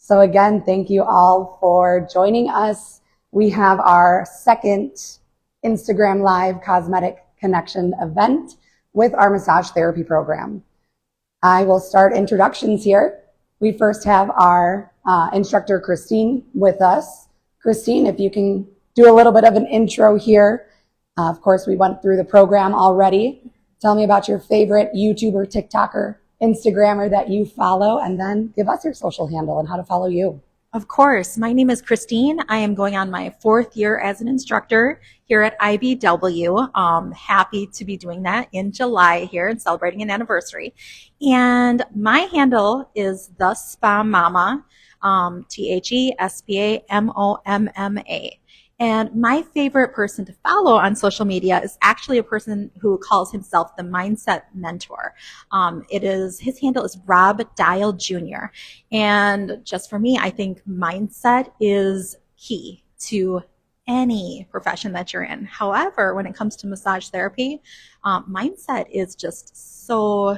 So again, thank you all for joining us. We have our second Instagram Live Cosmetic Connection event with our massage therapy program. I will start introductions here. We first have our instructor Christine with us. Christine, if you can do a little bit of an intro here. Of course, we went through the program already. Tell me about your favorite YouTuber, TikToker, Instagrammer that you follow, and then give us your social handle and how to follow you. Of course. My name is Christine. I am going on my 4th year as an instructor here at IBW. Happy to be doing that in July here and celebrating an anniversary. And my handle is The Spa Mama, TheSpamomma. And my favorite person to follow on social media is actually a person who calls himself the Mindset Mentor. His handle is Rob Dial Jr. And just for me, I think mindset is key to any profession that you're in. However, when it comes to massage therapy, mindset is just so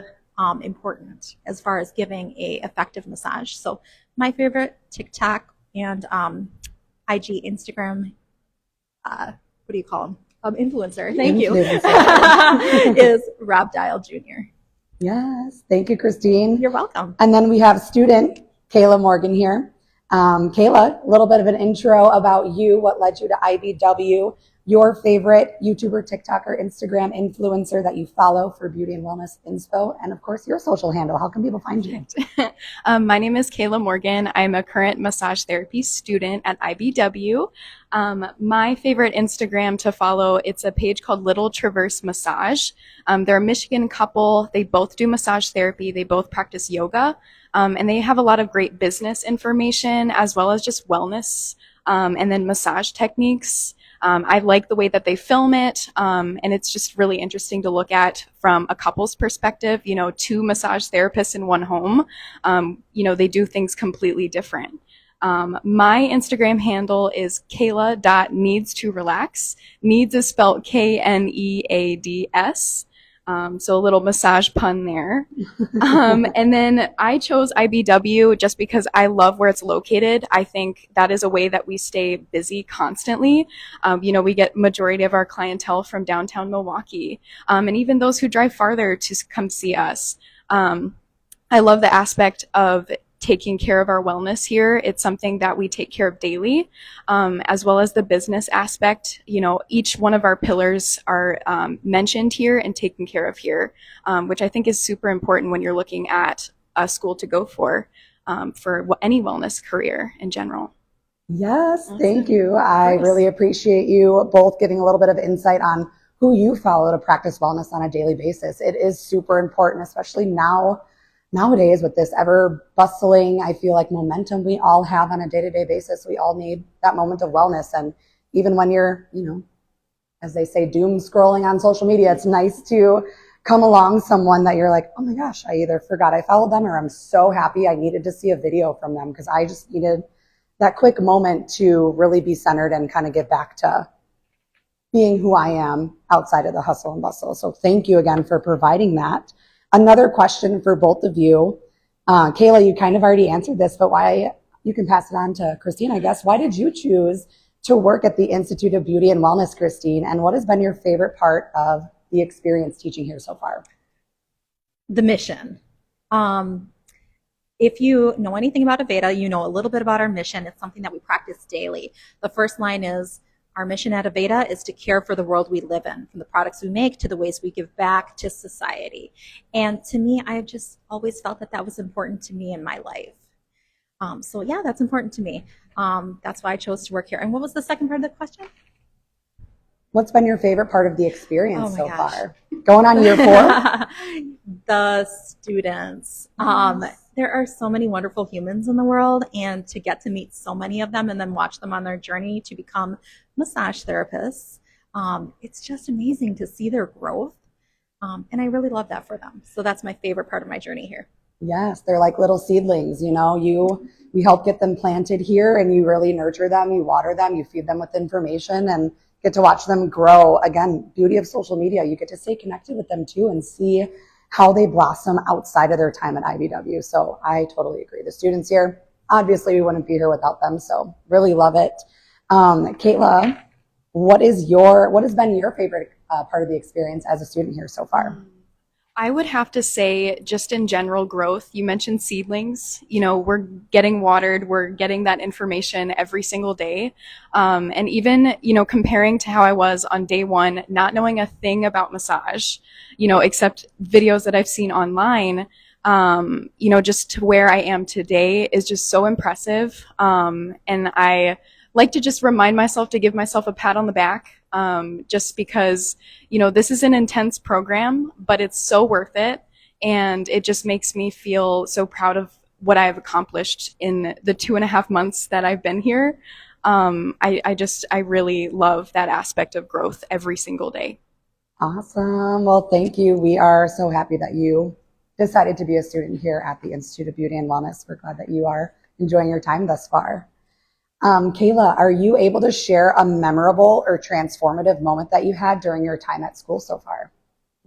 important as far as giving a effective massage. So my favorite TikTok and IG, Instagram, what do you call him? Influencer. Thank you. Is Rob Dial Jr. Yes. Thank you, Christine. You're welcome. And then we have student Kayla Morgan here. Kayla, a little bit of an intro about you, what led you to IBW, your favorite YouTuber, TikToker, Instagram influencer that you follow for beauty and wellness inspo, and of course your social handle. How can people find you? My name is Kayla Morgan. I'm a current massage therapy student at IBW. My favorite Instagram to follow, it's a page called Little Traverse Massage. They're a Michigan couple. They both do massage therapy. They both practice yoga. And they have a lot of great business information as well as just wellness and then massage techniques. I like the way that they film it, and it's just really interesting to look at from a couple's perspective. 2 massage therapists in one home, they do things completely different. My Instagram handle is kayla.needs2relax. Needs is spelled Kneads. So a little massage pun there. And then I chose IBW just because I love where it's located. I think that is a way that we stay busy constantly. We get majority of our clientele from downtown Milwaukee, and even those who drive farther to come see us. I love the aspect of taking care of our wellness here. It's something that we take care of daily, as well as the business aspect. Each one of our pillars are mentioned here and taken care of here, which I think is super important when you're looking at a school to go for any wellness career in general. Yes, awesome. Thank you. I really appreciate you both giving a little bit of insight on who you follow to practice wellness on a daily basis. It is super important, especially nowadays with this ever bustling, I feel like, momentum we all have on a day-to-day basis. We all need that moment of wellness. And even when you're, as they say, doom scrolling on social media, it's nice to come along someone that you're like, oh my gosh, I either forgot I followed them or I'm so happy I needed to see a video from them because I just needed that quick moment to really be centered and kind of get back to being who I am outside of the hustle and bustle. So thank you again for providing that. Another question for both of you. Kayla, you kind of already answered this, but why, you can pass it on to Christine, I guess. Why did you choose to work at the Institute of Beauty and Wellness, Christine? And what has been your favorite part of the experience teaching here so far? The mission. If you know anything about Aveda, you know a little bit about our mission. It's something that we practice daily. The first line is, our mission at Aveda is to care for the world we live in, from the products we make to the ways we give back to society. And to me, I've just always felt that was important to me in my life. So yeah, that's important to me. That's why I chose to work here. And what was the second part of the question? What's been your favorite part of the experience so far? Going on year 4? The students. There are so many wonderful humans in the world, and to get to meet so many of them and then watch them on their journey to become massage therapists, it's just amazing to see their growth. And I really love that for them. So that's my favorite part of my journey here. Yes, they're like little seedlings, we help get them planted here, and you really nurture them, you water them, you feed them with information, and get to watch them grow. Again, beauty of social media, you get to stay connected with them too and see how they blossom outside of their time at IBW. So I totally agree. The students here, obviously we wouldn't be here without them. So really love it. Kayla, what has been your favorite part of the experience as a student here so far? I would have to say, just in general growth, you mentioned seedlings. You know, we're getting watered, we're getting that information every single day. And even, you know, comparing to how I was on day one, not knowing a thing about massage, you know, except videos that I've seen online, you know, just to where I am today is just so impressive. And I like to just remind myself to give myself a pat on the back, just because, you know, this is an intense program, but it's so worth it. And it just makes me feel so proud of what I've accomplished in the 2.5 months that I've been here. I really love that aspect of growth every single day. Awesome. Well, thank you. We are so happy that you decided to be a student here at the Institute of Beauty and Wellness. We're glad that you are enjoying your time thus far. Kayla, are you able to share a memorable or transformative moment that you had during your time at school so far?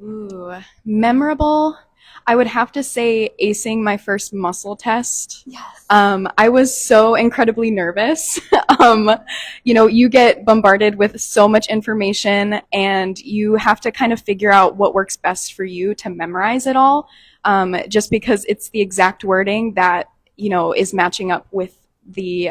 Ooh, memorable. I would have to say acing my first muscle test. Yes. I was so incredibly nervous. You know, you get bombarded with so much information and you have to kind of figure out what works best for you to memorize it all. Just because it's the exact wording that, you know, is matching up with the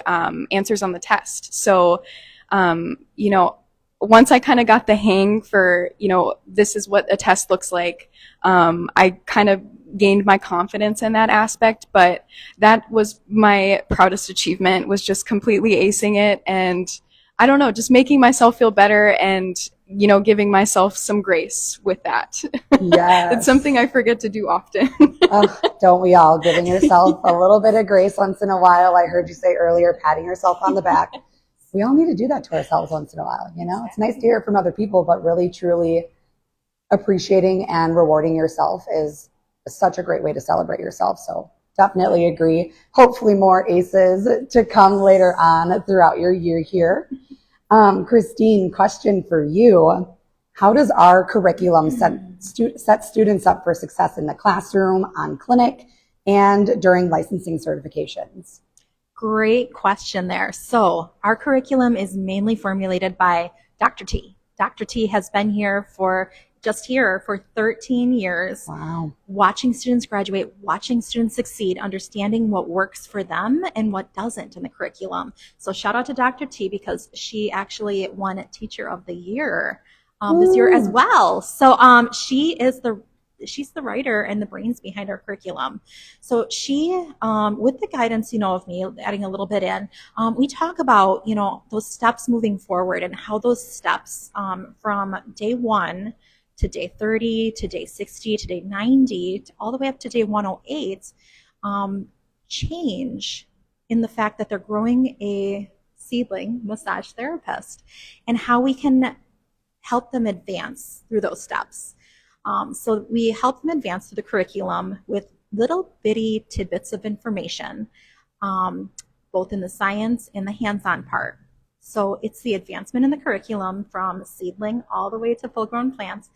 answers on the test. So, you know, once I kind of got the hang for, you know, this is what a test looks like, I kind of gained my confidence in that aspect. But that was my proudest achievement, was just completely acing it. And I don't know, just making myself feel better and, you know, giving myself some grace with that. Yes. It's something I forget to do often. Don't we all? Giving yourself a little bit of grace once in a while. I heard you say earlier, patting yourself on the back. We all need to do that to ourselves once in a while. You know, it's nice to hear it from other people, but really, truly appreciating and rewarding yourself is such a great way to celebrate yourself. So definitely agree. Hopefully more ACEs to come later on throughout your year here. Christine, question for you. How does our curriculum set students up for success in the classroom, on clinic, and during licensing certifications? Great question there. So our curriculum is mainly formulated by Dr. T. Dr. T has been here for 13 years. Wow. Watching students graduate, watching students succeed, understanding what works for them and what doesn't in the curriculum. So shout out to Dr. T, because she actually won Teacher of the Year this year as well. So she's the writer and the brains behind our curriculum. So she, with the guidance, you know, of me adding a little bit in, we talk about, you know, those steps moving forward and how those steps from day 1 to day 30 to day 60 to day 90 to all the way up to day 108 change in the fact that they're growing a seedling massage therapist, and how we can help them advance through those steps. So we help them advance through the curriculum with little bitty tidbits of information, both in the science and the hands-on part. So it's the advancement in the curriculum from seedling all the way to full-grown plants.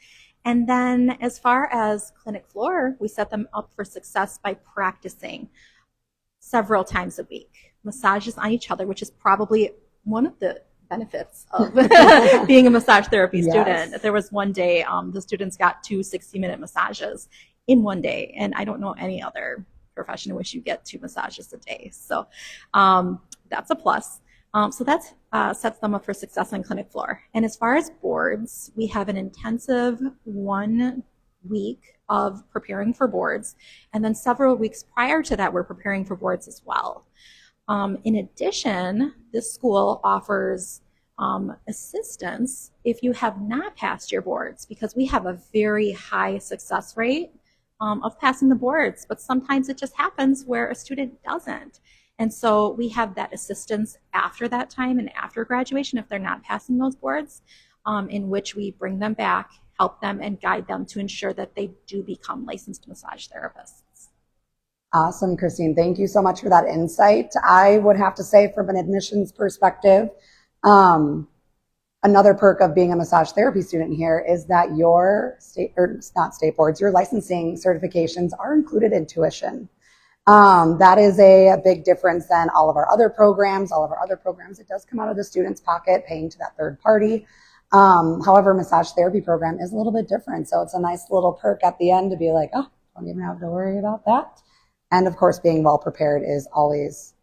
And then as far as clinic floor, we set them up for success by practicing several times a week. Massages on each other, which is probably one of the benefits of being a massage therapy student. Yes. There was one day the students got 2 60-minute massages in one day, and I don't know any other profession in which you get 2 massages a day. So that's a plus. So that sets them up for success on clinic floor. And as far as boards, we have an intensive 1 week of preparing for boards, and then several weeks prior to that we're preparing for boards as well. In addition, this school offers assistance if you have not passed your boards, because we have a very high success rate of passing the boards, but sometimes it just happens where a student doesn't. And so we have that assistance after that time and after graduation if they're not passing those boards, in which we bring them back, help them, and guide them to ensure that they do become licensed massage therapists. Awesome, Christine. Thank you so much for that insight. I would have to say, from an admissions perspective, another perk of being a massage therapy student here is that your your licensing certifications are included in tuition. That is a big difference than all of our other programs. All of our other programs, it does come out of the student's pocket, paying to that third party. However, massage therapy program is a little bit different. So it's a nice little perk at the end to be like, oh, don't even have to worry about that. And of course, being well prepared is always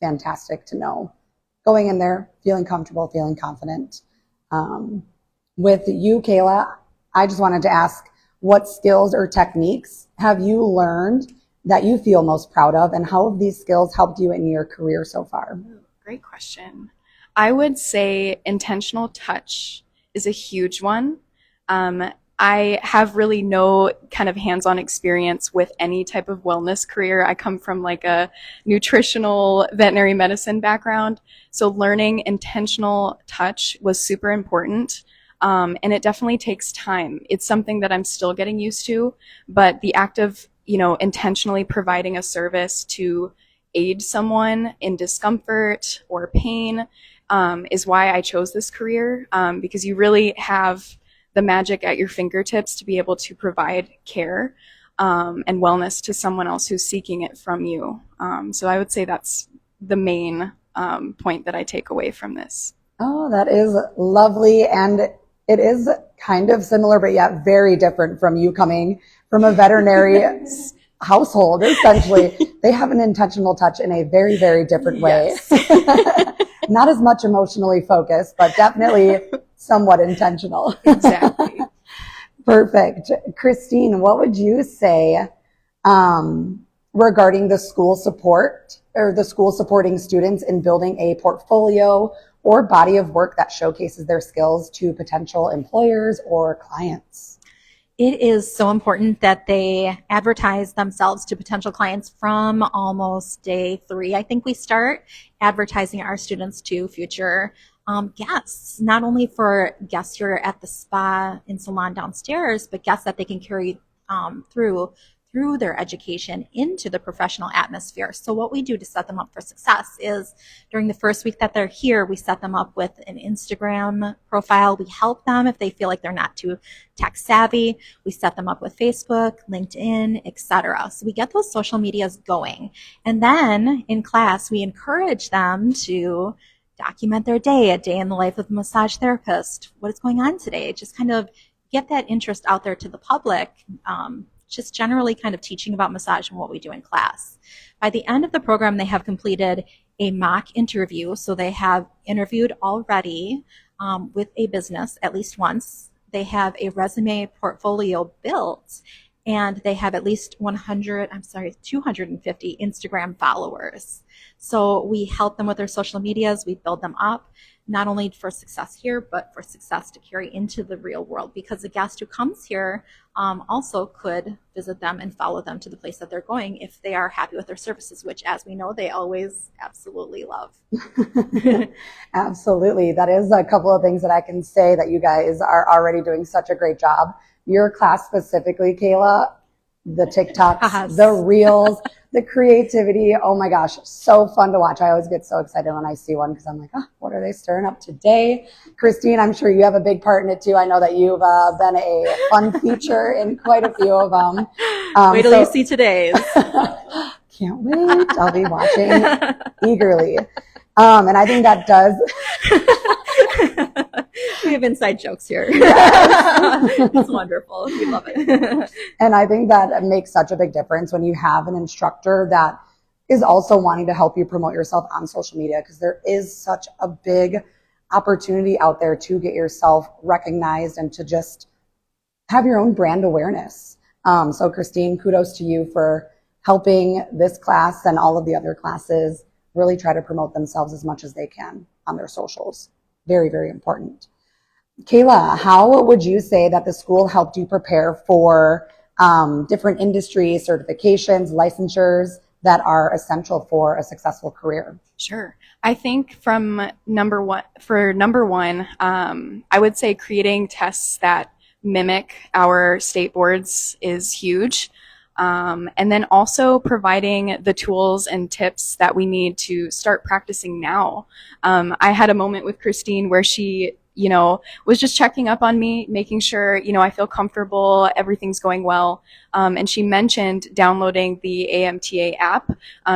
fantastic to know. Going in there, feeling comfortable, feeling confident. With you, Kayla, I just wanted to ask, what skills or techniques have you learned that you feel most proud of, and how have these skills helped you in your career so far? Great question. I would say intentional touch is a huge one. I have really no kind of hands-on experience with any type of wellness career. I come from like a nutritional veterinary medicine background. So learning intentional touch was super important. And it definitely takes time. It's something that I'm still getting used to, but the act of, intentionally providing a service to aid someone in discomfort or pain is why I chose this career, because you really have the magic at your fingertips to be able to provide care and wellness to someone else who's seeking it from you. So I would say that's the main point that I take away from this. Oh, that is lovely. And it is kind of similar, but yet very different from you coming from a veterinary household. Essentially, they have an intentional touch in a very, very different way. Yes. Not as much emotionally focused, but definitely somewhat intentional. Exactly. Perfect. Christine, what would you say regarding the school support or the school supporting students in building a portfolio or body of work that showcases their skills to potential employers or clients? It is so important that they advertise themselves to potential clients from almost day 3. I think we start advertising our students to future guests, not only for guests here at the spa and salon downstairs, but guests that they can carry through their education into the professional atmosphere. So what we do to set them up for success is during the first week that they're here, we set them up with an Instagram profile. We help them if they feel like they're not too tech savvy. We set them up with Facebook, LinkedIn, etc. So we get those social medias going. And then in class, we encourage them to document their day, a day in the life of a massage therapist, what is going on today, just kind of get that interest out there to the public, just generally kind of teaching about massage and what we do in class. By the end of the program, they have completed a mock interview. So they have interviewed already with a business at least once. They have a resume portfolio built, and they have at least 250 Instagram followers. So we help them with their social medias. We build them up, not only for success here, but for success to carry into the real world, because the guest who comes here also could visit them and follow them to the place that they're going if they are happy with their services, which, as we know, they always absolutely love. Absolutely. That is a couple of things that I can say that you guys are already doing such a great job. Your class specifically, Kayla, the TikToks, the Reels, the creativity. Oh my gosh, so fun to watch. I always get so excited when I see one because I'm like, oh, what are they stirring up today? Christine, I'm sure you have a big part in it too. I know that you've been a fun feature in quite a few of them. Wait till you see today's. Can't wait. I'll be watching eagerly. And I think that does... We have inside jokes here. It's wonderful. We love it. And I think that makes such a big difference when you have an instructor that is also wanting to help you promote yourself on social media, because there is such a big opportunity out there to get yourself recognized and to just have your own brand awareness. So Christine, kudos to you for helping this class and all of the other classes really try to promote themselves as much as they can on their socials. Very, very important. Kayla, how would you say that the school helped you prepare for different industry certifications, licensures that are essential for a successful career? Sure. I think from number one, I would say creating tests that mimic our state boards is huge. And then also providing the tools and tips that we need to start practicing now. I had a moment with Christine where she was just checking up on me, making sure, I feel comfortable, everything's going well. And she mentioned downloading the AMTA app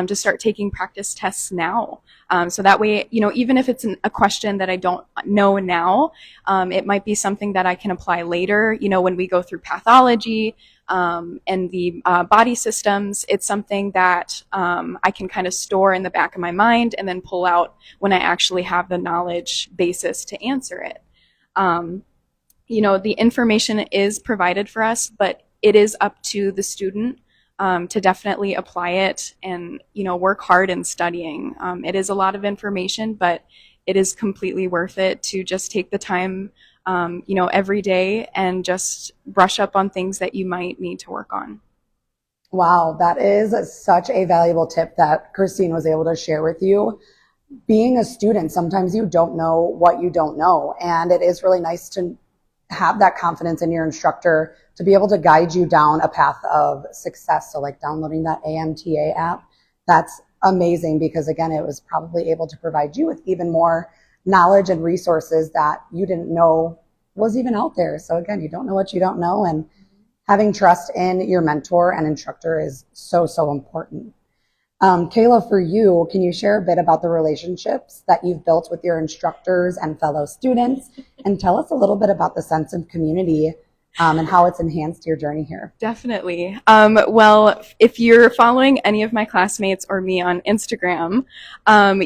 to start taking practice tests now. So that way, even if it's a question that I don't know now, it might be something that I can apply later, when we go through pathology and the body systems. It's something that I can kind of store in the back of my mind and then pull out when I actually have the knowledge basis to answer it. The information is provided for us, but it is up to the student to definitely apply it and, work hard in studying. It is a lot of information, but it is completely worth it to just take the time, every day and just brush up on things that you might need to work on. Wow, that is such a valuable tip that Christine was able to share with you. Being a student, sometimes you don't know what you don't know, and it is really nice to have that confidence in your instructor to be able to guide you down a path of success. So like downloading that AMTA app, that's amazing, because again, it was probably able to provide you with even more knowledge and resources that you didn't know was even out there. So again, you don't know what you don't know, and having trust in your mentor and instructor is so, so important. Kayla, for you, can you share a bit about the relationships that you've built with your instructors and fellow students, and tell us a little bit about the sense of community and how it's enhanced your journey here? Definitely. Well, if you're following any of my classmates or me on Instagram,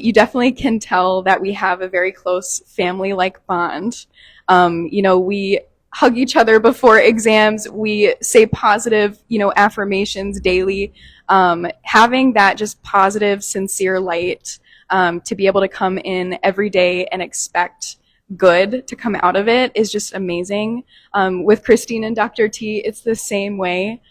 you definitely can tell that we have a very close family-like bond. We hug each other before exams. We say positive, affirmations daily. Having that just positive, sincere light, to be able to come in every day and expect good to come out of it is just amazing. With Christine and Dr. T, it's the same way.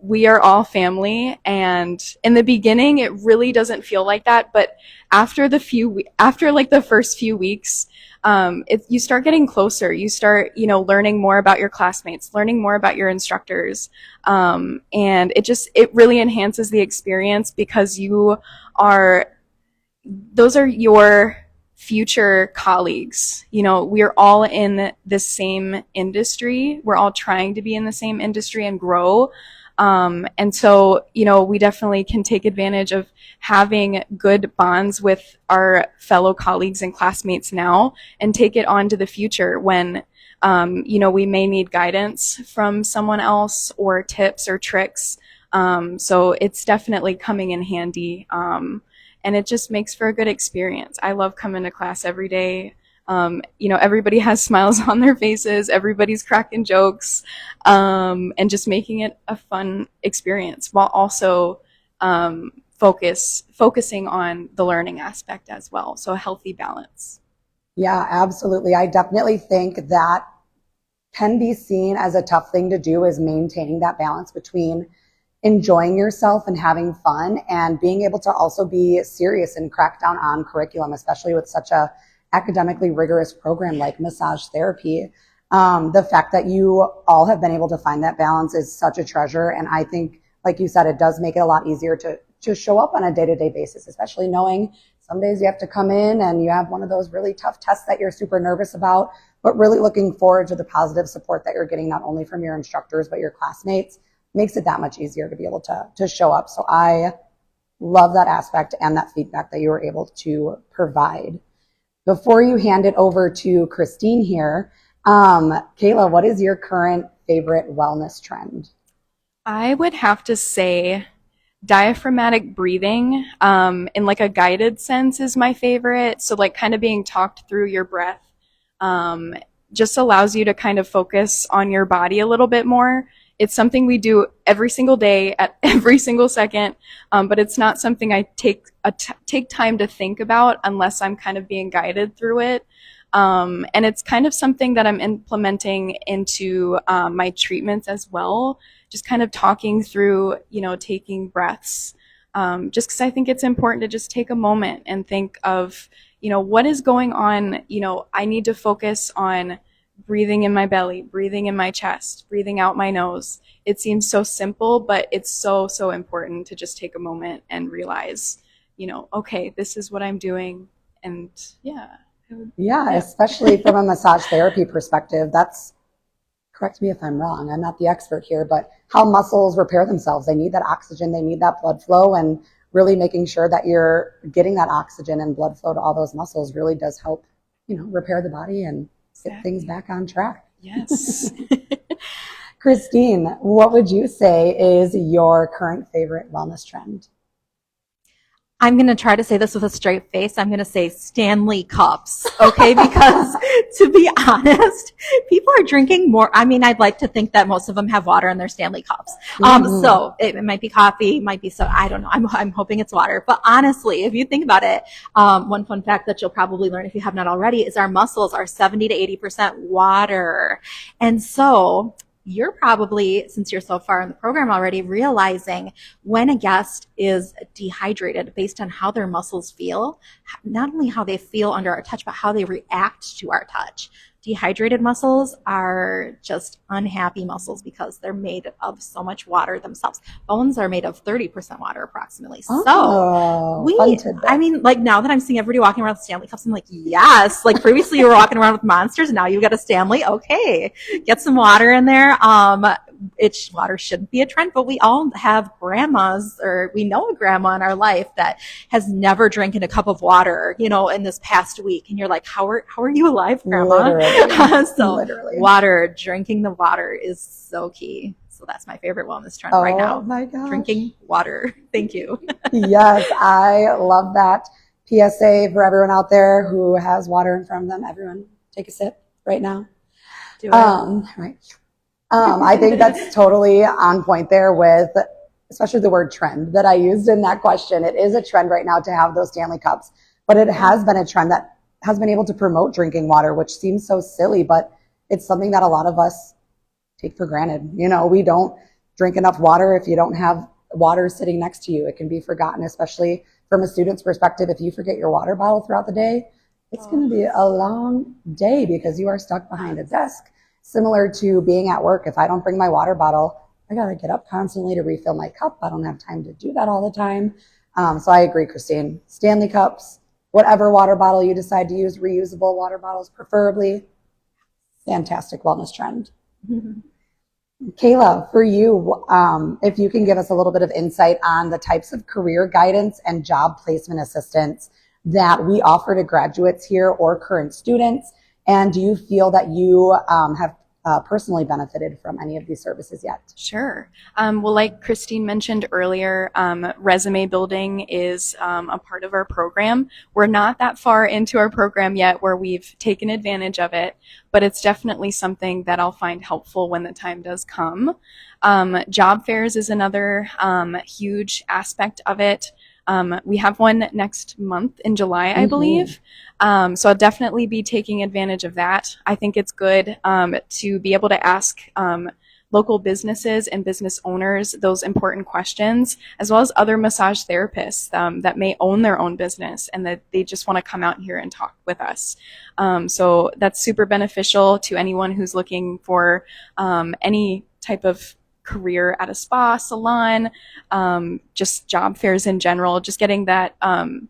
We are all family, and in the beginning, it really doesn't feel like that. But after the first few weeks, you start getting closer. You start, learning more about your classmates, learning more about your instructors. And it really enhances the experience, because those are your future colleagues. We're all in the same industry. We're all trying to be in the same industry and grow. And so, we definitely can take advantage of having good bonds with our fellow colleagues and classmates now, and take it on to the future when, we may need guidance from someone else or tips or tricks. So it's definitely coming in handy. And it just makes for a good experience. I love coming to class every day. Everybody has smiles on their faces, everybody's cracking jokes, and just making it a fun experience, while also focusing on the learning aspect as well. So a healthy balance. Yeah, absolutely. I definitely think that can be seen as a tough thing to do, is maintaining that balance between enjoying yourself and having fun, and being able to also be serious and crack down on curriculum, especially with such a academically rigorous program like massage therapy. The fact that you all have been able to find that balance is such a treasure. And I think, like you said, it does make it a lot easier to show up on a day-to-day basis, especially knowing some days you have to come in and you have one of those really tough tests that you're super nervous about, but really looking forward to the positive support that you're getting, not only from your instructors, but your classmates. Makes it that much easier to be able to show up. So I love that aspect and that feedback that you were able to provide. Before you hand it over to Christine here, Kayla, what is your current favorite wellness trend? I would have to say diaphragmatic breathing, in like a guided sense, is my favorite. So like kind of being talked through your breath, just allows you to kind of focus on your body a little bit more. It's something we do every single day at every single second, but it's not something I take time to think about unless I'm kind of being guided through it. And it's kind of something that I'm implementing into my treatments as well, just kind of talking through, taking breaths, just because I think it's important to just take a moment and think of, what is going on. I need to focus on breathing in my belly, breathing in my chest, breathing out my nose. It seems so simple, but it's so, so important to just take a moment and realize, okay, this is what I'm doing. And yeah, Yeah, especially from a massage therapy perspective. That's, correct me if I'm wrong, I'm not the expert here, but how muscles repair themselves. They need that oxygen, they need that blood flow, and really making sure that you're getting that oxygen and blood flow to all those muscles really does help, repair the body and get things back on track. Yes. Christine, what would you say is your current favorite wellness trend? I'm going to try to say this with a straight face. I'm going to say Stanley cups, okay? Because to be honest, people are drinking more. I mean, I'd like to think that most of them have water in their Stanley cups. So it might be coffee, might be so, I don't know. I'm hoping it's water. But honestly, if you think about it, one fun fact that you'll probably learn if you have not already is our muscles are 70 to 80% water. And so you're probably, since you're so far in the program already, realizing when a guest is dehydrated based on how their muscles feel, not only how they feel under our touch, but how they react to our touch. Dehydrated muscles are just unhappy muscles because they're made of so much water themselves. Bones are made of 30% water approximately. I mean, like now that I'm seeing everybody walking around with Stanley cups, I'm like, yes, like previously you were walking around with monsters. Now you've got a Stanley. Okay. Get some water in there. Water shouldn't be a trend, but we all have grandmas, or we know a grandma in our life that has never drinking a cup of water, in this past week. And you're like, how are you alive, grandma? Literally. Drinking the water is so key. So that's my favorite wellness trend right now. Oh my gosh. Drinking water. Thank you. Yes, I love that. PSA for everyone out there who has water in front of them. Everyone take a sip right now. Do it. Right. I think that's totally on point there with especially the word trend that I used in that question. It is a trend right now to have those Stanley cups, but it has been a trend that has been able to promote drinking water, which seems so silly, but it's something that a lot of us take for granted. We don't drink enough water if you don't have water sitting next to you. It can be forgotten, especially from a student's perspective. If you forget your water bottle throughout the day, it's going to be a long day because you are stuck behind a desk. Similar to being at work, if I don't bring my water bottle, I got to get up constantly to refill my cup. I don't have time to do that all the time. So I agree, Christine. Stanley cups, whatever water bottle you decide to use, reusable water bottles preferably. Fantastic wellness trend. Mm-hmm. Kayla, for you, if you can give us a little bit of insight on the types of career guidance and job placement assistance that we offer to graduates here or current students. And do you feel that you have personally benefited from any of these services yet? Sure. Well, like Christine mentioned earlier, resume building is a part of our program. We're not that far into our program yet where we've taken advantage of it, but it's definitely something that I'll find helpful when the time does come. Job fairs is another huge aspect of it. We have one next month in July, I believe. So I'll definitely be taking advantage of that. I think it's good to be able to ask local businesses and business owners those important questions, as well as other massage therapists that may own their own business and that they just want to come out here and talk with us. So that's super beneficial to anyone who's looking for any type of career at a spa, salon, just job fairs in general, just getting that and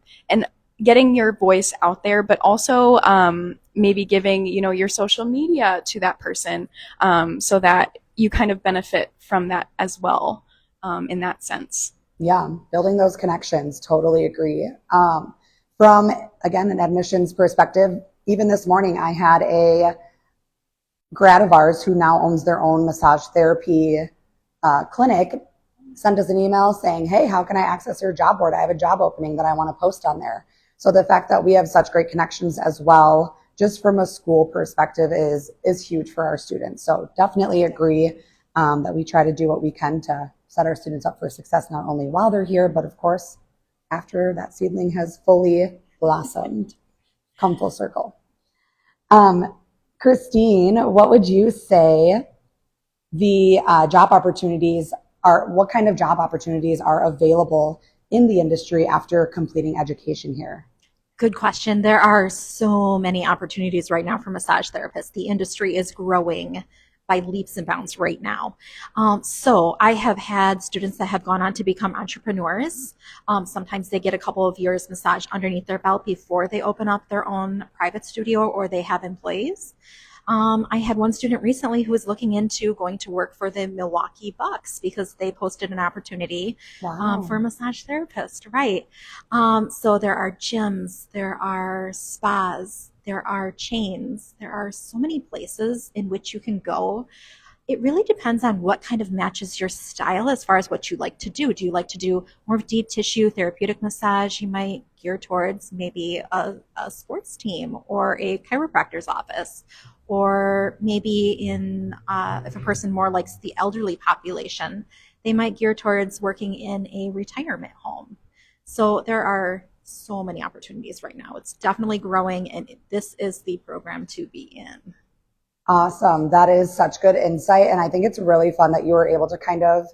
getting your voice out there, but also maybe giving your social media to that person so that you kind of benefit from that as well in that sense. Yeah, building those connections, totally agree. From, again, an admissions perspective, even this morning I had a grad of ours who now owns their own massage therapy clinic sent us an email saying, hey, how can I access your job board? I have a job opening that I want to post on there. So the fact that we have such great connections as well, just from a school perspective, is huge for our students. So definitely agree that we try to do what we can to set our students up for success, not only while they're here, but of course, after that seedling has fully blossomed. Come full circle. Christine, what would you say the job opportunities are? What kind of job opportunities are available in the industry after completing education here? Good question. There are so many opportunities right now for massage therapists. The industry is growing by leaps and bounds right now. So I have had students that have gone on to become entrepreneurs. Sometimes they get a couple of years massage underneath their belt before they open up their own private studio or they have employees. I had one student recently who was looking into going to work for the Milwaukee Bucks because they posted an opportunity for a massage therapist, right? So there are gyms, there are spas, there are chains, there are so many places in which you can go. It really depends on what kind of matches your style as far as what you like to do. Do you like to do more of deep tissue therapeutic massage? You might gear towards maybe a sports team or a chiropractor's office, or maybe in if a person more likes the elderly population, they might gear towards working in a retirement home. So there are so many opportunities right now. It's definitely growing, and this is the program to be in. Awesome. That is such good insight. And I think it's really fun that you were able to kind of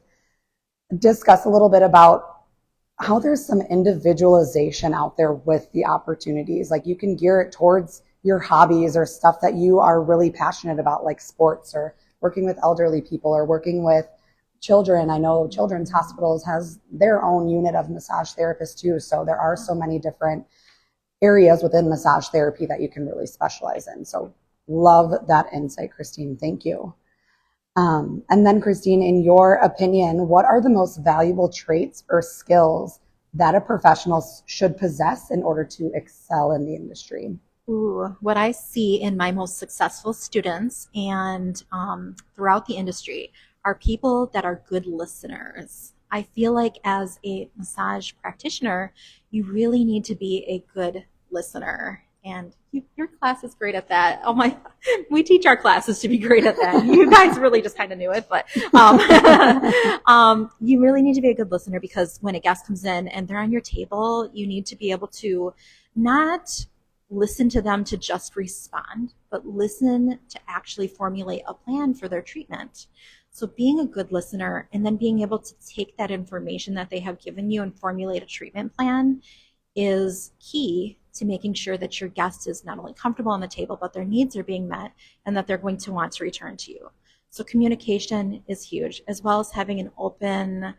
discuss a little bit about how there's some individualization out there with the opportunities. Like you can gear it towards your hobbies or stuff that you are really passionate about, like sports or working with elderly people or working with children. I know Children's Hospitals has their own unit of massage therapists too. So there are so many different areas within massage therapy that you can really specialize in. So love that insight, Christine. Thank you. And then, Christine, in your opinion, what are the most valuable traits or skills that a professional should possess in order to excel in the industry? Ooh, what I see in my most successful students and throughout the industry are people that are good listeners. I feel like as a massage practitioner, you really need to be a good listener. And your class is great at that. Oh my, we teach our classes to be great at that. You guys really just kind of knew it, but you really need to be a good listener, because when a guest comes in and they're on your table, you need to be able to not listen to them to just respond, but listen to actually formulate a plan for their treatment. So being a good listener and then being able to take that information that they have given you and formulate a treatment plan is key to making sure that your guest is not only comfortable on the table, but their needs are being met and that they're going to want to return to you. So communication is huge, as well as having an open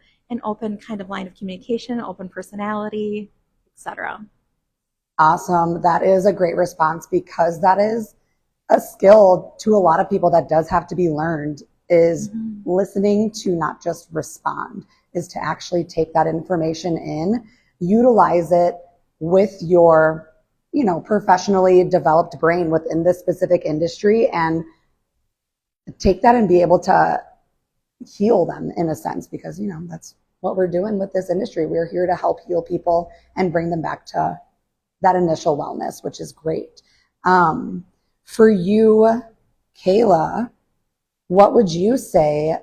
kind of line of communication, open personality, etc. Awesome. That is a great response, because that is a skill to a lot of people that does have to be learned, is listening to not just respond, is to actually take that information in, utilize it with your, professionally developed brain within this specific industry, and take that and be able to heal them in a sense, because, that's what we're doing with this industry. We're here to help heal people and bring them back to that initial wellness, which is great. For you, Kayla, what would you say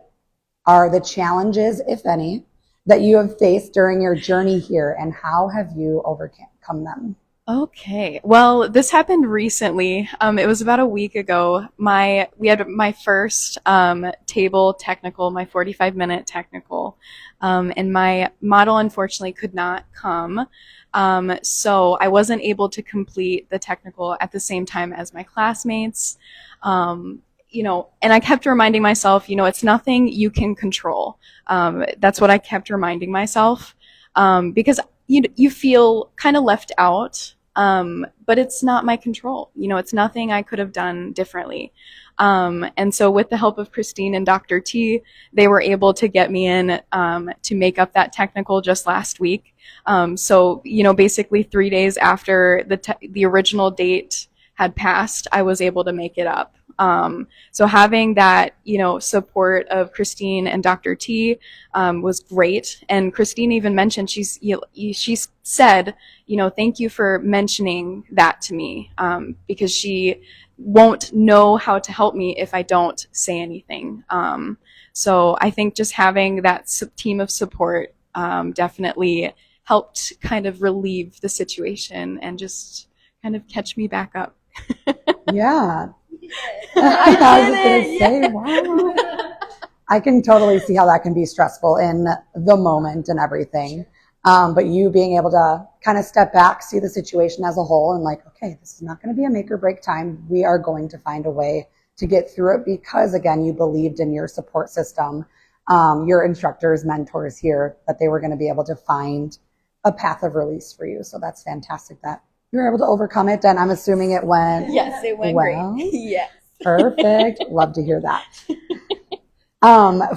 are the challenges, if any, that you have faced during your journey here, and how have you overcome them? Okay. Well, this happened recently. It was about a week ago. We had my first table technical, my 45-minute technical, and my model unfortunately could not come. So I wasn't able to complete the technical at the same time as my classmates. And I kept reminding myself, it's nothing you can control. That's what I kept reminding myself, because you feel kind of left out, but it's not my control. It's nothing I could have done differently. And so with the help of Christine and Dr. T, they were able to get me in to make up that technical just last week. So basically 3 days after the original date had passed, I was able to make it up. So having that, support of Christine and Dr. T, was great. And Christine even mentioned, she said, thank you for mentioning that to me, because she won't know how to help me if I don't say anything. So I think just having that team of support, definitely helped kind of relieve the situation and just kind of catch me back up. Yeah. I thought I was going to say, wow. I can totally see how that can be stressful in the moment and everything. But you being able to kind of step back, see the situation as a whole, and like, okay, this is not going to be a make or break time. We are going to find a way to get through it because, again, you believed in your support system, your instructors, mentors here, that they were going to be able to find a path of release for you. So that's fantastic that you were able to overcome it. And I'm assuming it went Yes, it went well. great. Yes. Perfect. Love to hear that.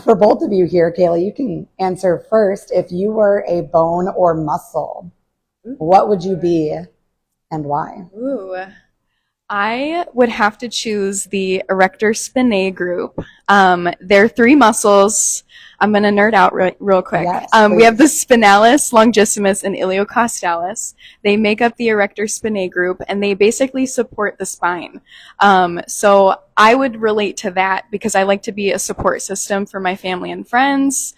For both of you here, Kayla, you can answer first. If you were a bone or muscle, what would you be and why? Ooh. I would have to choose the erector spinae group. There are three muscles. I'm going to nerd out real quick. Yes, we have the spinalis, longissimus, and iliocostalis. They make up the erector spinae group, and they basically support the spine. So I would relate to that because I like to be a support system for my family and friends.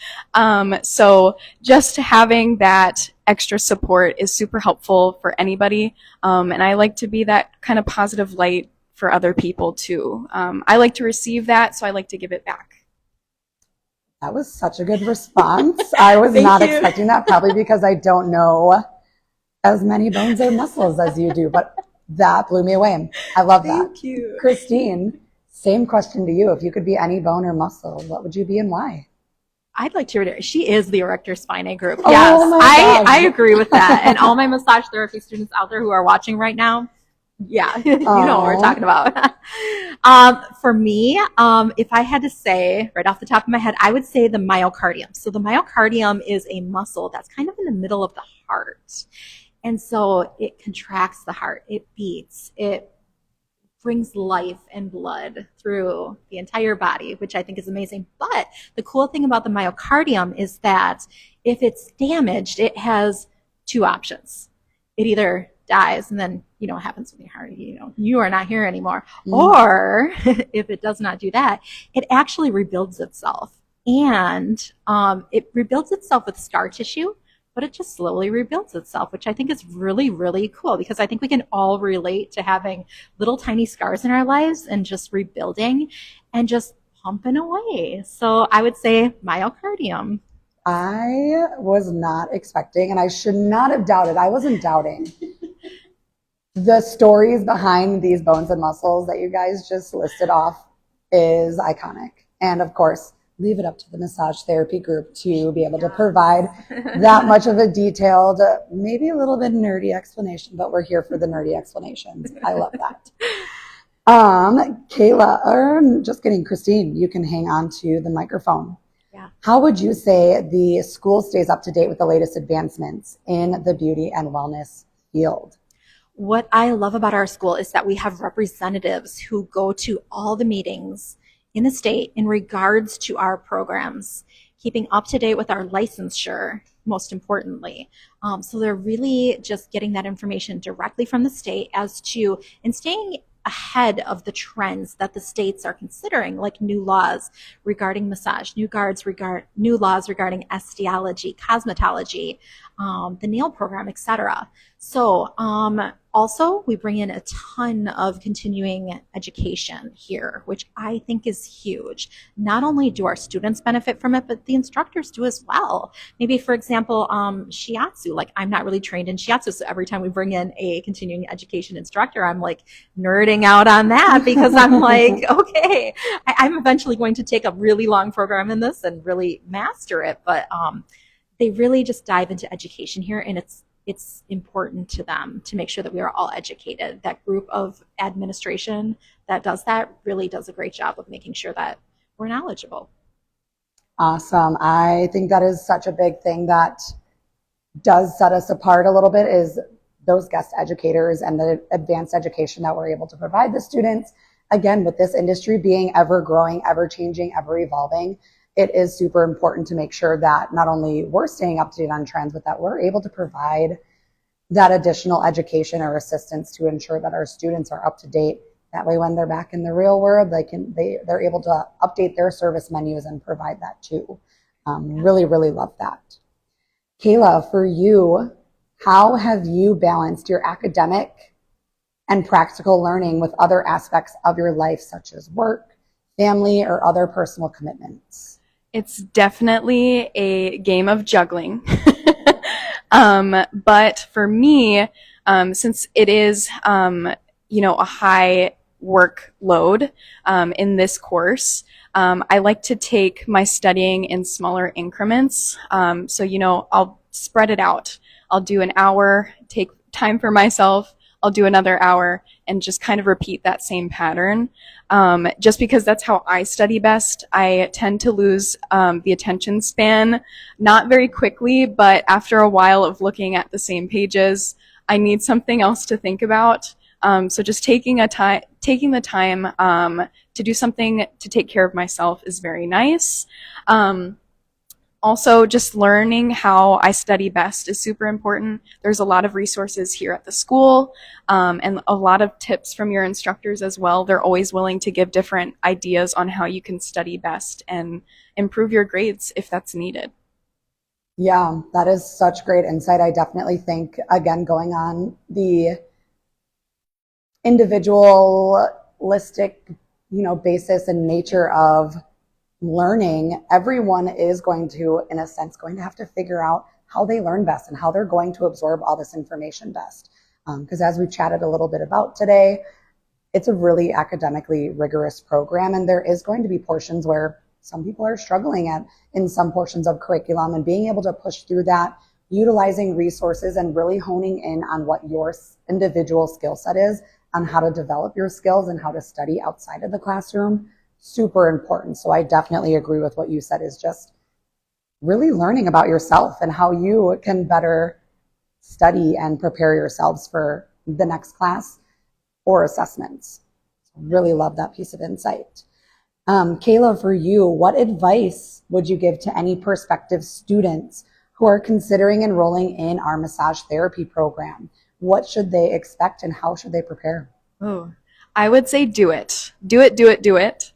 So just having that extra support is super helpful for anybody. And I like to be that kind of positive light for other people too. I like to receive that, so I like to give it back. That was such a good response. I was not expecting that, probably because I don't know as many bones or muscles as you do, but that blew me away. I love that. Thank you. Christine, same question to you. If you could be any bone or muscle, what would you be and why? I'd like to read it. She is the erector spinae group. Oh Yes, my gosh. I agree with that. And all my massage therapy students out there who are watching right now, yeah, you know what we're talking about. For me, if I had to say right off the top of my head, I would say the myocardium. So the myocardium is a muscle that's kind of in the middle of the heart. And so it contracts the heart. It beats. It brings life and blood through the entire body, which I think is amazing. But the cool thing about the myocardium is that if it's damaged, it has two options. It either dies and then you know what happens with your heart, you are not here anymore. Or if it does not do that, it actually rebuilds itself. And it rebuilds itself with scar tissue, but it just slowly rebuilds itself, which I think is really, really cool because I think we can all relate to having little tiny scars in our lives and just rebuilding and just pumping away. So I would say myocardium. I was not expecting, and I should not have doubted. I wasn't doubting. The stories behind these bones and muscles that you guys just listed off is iconic. And of course, leave it up to the massage therapy group to be able to provide that much of a detailed, maybe a little bit nerdy explanation, but we're here for the nerdy explanations. I love that. Kayla, or just kidding, Christine, you can hang on to the microphone. Yeah. How would you say the school stays up to date with the latest advancements in the beauty and wellness field? What I love about our school is that we have representatives who go to all the meetings in the state in regards to our programs, keeping up to date with our licensure, most importantly. So they're really just getting that information directly from the state as to, and staying ahead of the trends that the states are considering, like new laws regarding massage, new laws regarding estiology, cosmetology, the nail program, etc. So also we bring in a ton of continuing education here, which I think is huge. Not only do our students benefit from it, but the instructors do as well. Maybe, for example, shiatsu, like I'm not really trained in shiatsu, so every time we bring in a continuing education instructor, I'm like nerding out on that because I'm like, okay, I'm eventually going to take a really long program in this and really master it. But they really just dive into education here, and it's important to them to make sure that we are all educated. That group of administration that does that really does a great job of making sure that we're knowledgeable. Awesome. I think that is such a big thing that does set us apart a little bit, is those guest educators and the advanced education that we're able to provide the students. Again, with this industry being ever growing, ever changing, ever evolving, it is super important to make sure that not only we're staying up to date on trends, but that we're able to provide that additional education or assistance to ensure that our students are up to date. That way, when they're back in the real world, they're able to update their service menus and provide that too. Really, really love that. Kayla, for you, how have you balanced your academic and practical learning with other aspects of your life, such as work, family, or other personal commitments? It's definitely a game of juggling. But for me, since it is, a high workload in this course. I like to take my studying in smaller increments. So, I'll spread it out. I'll do an hour, take time for myself. I'll do another hour and just kind of repeat that same pattern. Just because that's how I study best. I tend to lose the attention span, not very quickly, but after a while of looking at the same pages, I need something else to think about. So just taking the time to do something to take care of myself is very nice. Also, just learning how I study best is super important. There's a lot of resources here at the school, and a lot of tips from your instructors as well. They're always willing to give different ideas on how you can study best and improve your grades if that's needed. Yeah, that is such great insight. I definitely think, again, going on the individualistic, basis and nature of learning, everyone is going to, in a sense, going to have to figure out how they learn best and how they're going to absorb all this information best. Because as we chatted a little bit about today, it's a really academically rigorous program, and there is going to be portions where some people are struggling in some portions of curriculum, and being able to push through that, utilizing resources and really honing in on what your individual skill set is, on how to develop your skills and how to study outside of the classroom. Super important. So I definitely agree with what you said, is just really learning about yourself and how you can better study and prepare yourselves for the next class or assessments. Really love that piece of insight. Kayla, for you, what advice would you give to any prospective students who are considering enrolling in our massage therapy program? What should they expect and how should they prepare? Oh, I would say do it. Do it, do it, do it.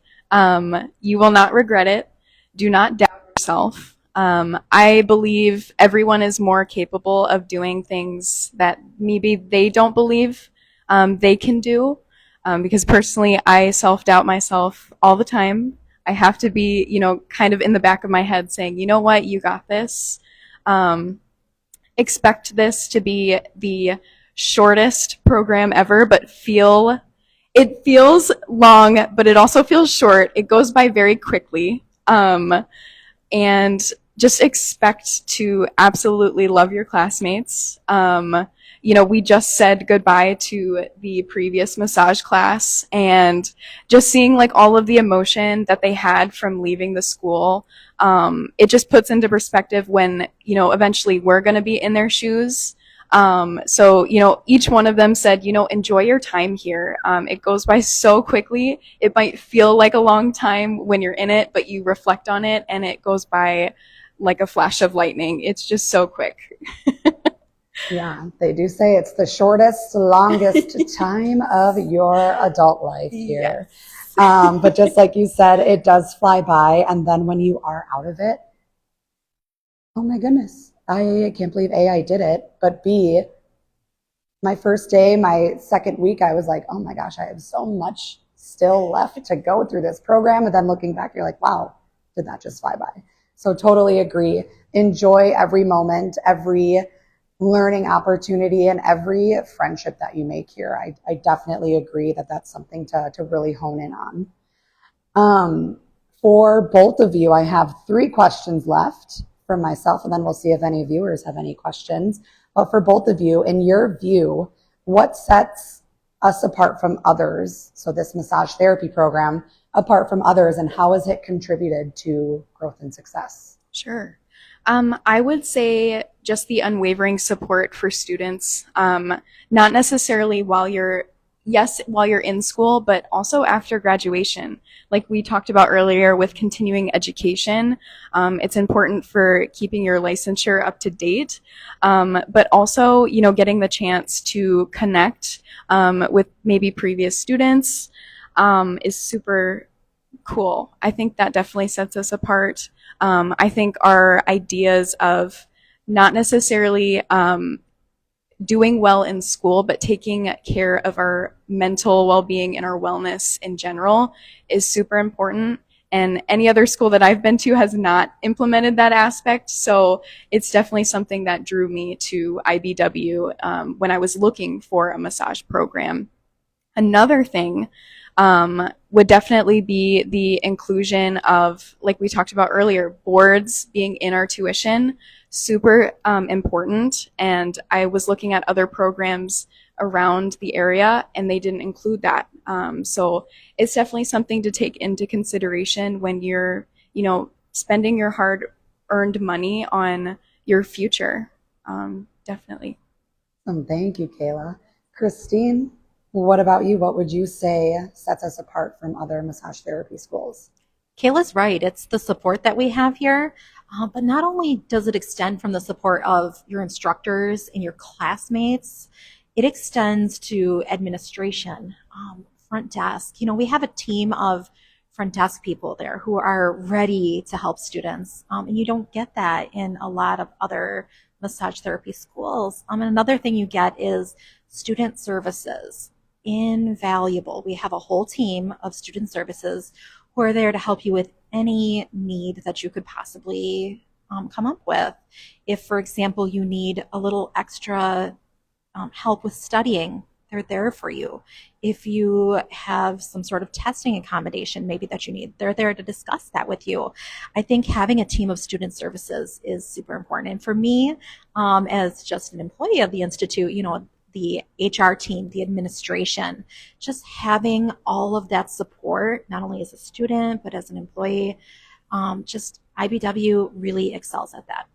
You will not regret it. Do not doubt yourself. I believe everyone is more capable of doing things that maybe they don't believe they can do. Because personally, I self-doubt myself all the time. I have to be, kind of in the back of my head saying, you know what, you got this. Expect this to be the shortest program ever, but it feels long, but it also feels short. It goes by very quickly. And just expect to absolutely love your classmates. We just said goodbye to the previous massage class, and just seeing like all of the emotion that they had from leaving the school, it just puts into perspective when, eventually we're going to be in their shoes. So, each one of them said, enjoy your time here. It goes by so quickly. It might feel like a long time when you're in it, but you reflect on it and it goes by like a flash of lightning. It's just so quick. Yeah, they do say it's the shortest, longest time of your adult life here. Yes. But just like you said, it does fly by. And then when you are out of it, oh my goodness, I can't believe A, I did it, but B, my first day, my second week, I was like, oh my gosh, I have so much still left to go through this program. And then looking back, you're like, wow, did that just fly by? So totally agree. Enjoy every moment, every learning opportunity, and every friendship that you make here. I definitely agree that that's something to really hone in on. For both of you, I have 3 questions left from myself, and then we'll see if any viewers have any questions. But for both of you, in your view, what sets us apart from others, so this massage therapy program, apart from others, and how has it contributed to growth and success? Sure. I would say just the unwavering support for students, not necessarily while you're in school, but also after graduation. Like we talked about earlier with continuing education, it's important for keeping your licensure up to date, but also, getting the chance to connect with maybe previous students is super cool. I think that definitely sets us apart. I think our ideas of not necessarily doing well in school, but taking care of our mental well-being and our wellness in general is super important. And any other school that I've been to has not implemented that aspect. So it's definitely something that drew me to IBW when I was looking for a massage program. Another thing would definitely be the inclusion of, like we talked about earlier, boards being in our tuition, super important. And I was looking at other programs around the area and they didn't include that. So it's definitely something to take into consideration when you're, spending your hard earned money on your future. Definitely. Thank you, Kayla. Christine, what about you? What would you say sets us apart from other massage therapy schools? Kayla's right. It's the support that we have here. But not only does it extend from the support of your instructors and your classmates, it extends to administration, front desk. We have a team of front desk people there who are ready to help students. And you don't get that in a lot of other massage therapy schools. And another thing you get is student services. Invaluable. We have a whole team of student services who are there to help you with any need that you could possibly come up with. If, for example, you need a little extra help with studying, they're there for you. If you have some sort of testing accommodation maybe that you need, they're there to discuss that with you. I think having a team of student services is super important. And for me, as just an employee of the Institute, the HR team, the administration, just having all of that support, not only as a student, but as an employee, just IBW really excels at that.